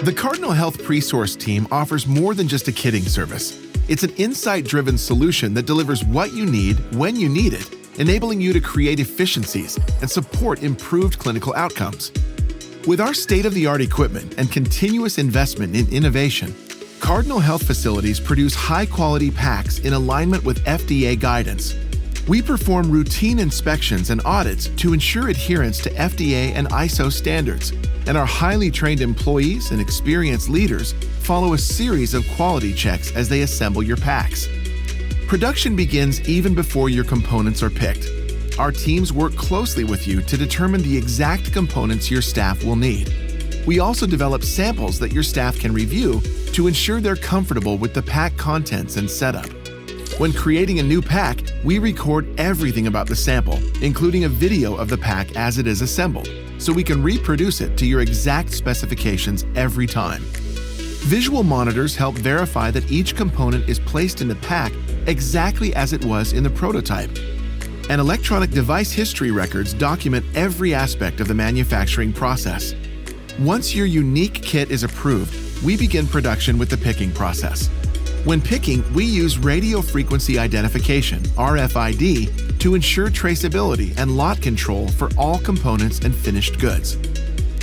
The Cardinal Health Presource team offers more than just a kitting service. It's an insight-driven solution that delivers what you need when you need it, enabling you to create efficiencies and support improved clinical outcomes. With our state-of-the-art equipment and continuous investment in innovation, Cardinal Health facilities produce high-quality packs in alignment with FDA guidance. We perform routine inspections and audits to ensure adherence to FDA and ISO standards, and our highly trained employees and experienced leaders follow a series of quality checks as they assemble your packs. Production begins even before your components are picked. Our teams work closely with you to determine the exact components your staff will need. We also develop samples that your staff can review to ensure they're comfortable with the pack contents and setup. When creating a new pack, we record everything about the sample, including a video of the pack as it is assembled, so we can reproduce it to your exact specifications every time. Visual monitors help verify that each component is placed in the pack exactly as it was in the prototype. And electronic device history records document every aspect of the manufacturing process. Once your unique kit is approved, we begin production with the picking process. When picking, we use radio frequency identification, RFID, to ensure traceability and lot control for all components and finished goods.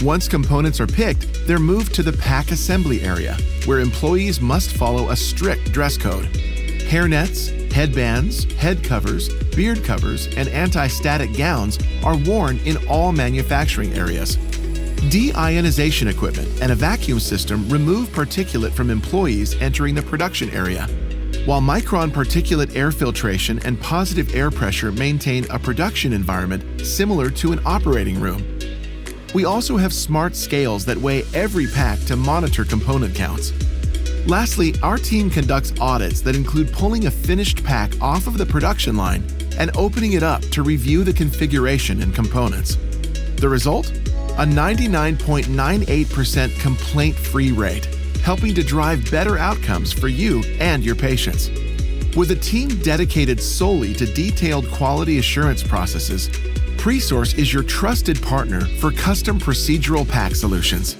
Once components are picked, they're moved to the pack assembly area, where employees must follow a strict dress code. Hairnets, headbands, head covers, beard covers, and anti-static gowns are worn in all manufacturing areas. De-ionization equipment and a vacuum system remove particulate from employees entering the production area, while micron particulate air filtration and positive air pressure maintain a production environment similar to an operating room. We also have smart scales that weigh every pack to monitor component counts. Lastly, our team conducts audits that include pulling a finished pack off of the production line and opening it up to review the configuration and components. The result? A 99.98% complaint-free rate, helping to drive better outcomes for you and your patients. With a team dedicated solely to detailed quality assurance processes, Presource is your trusted partner for custom procedural pack solutions.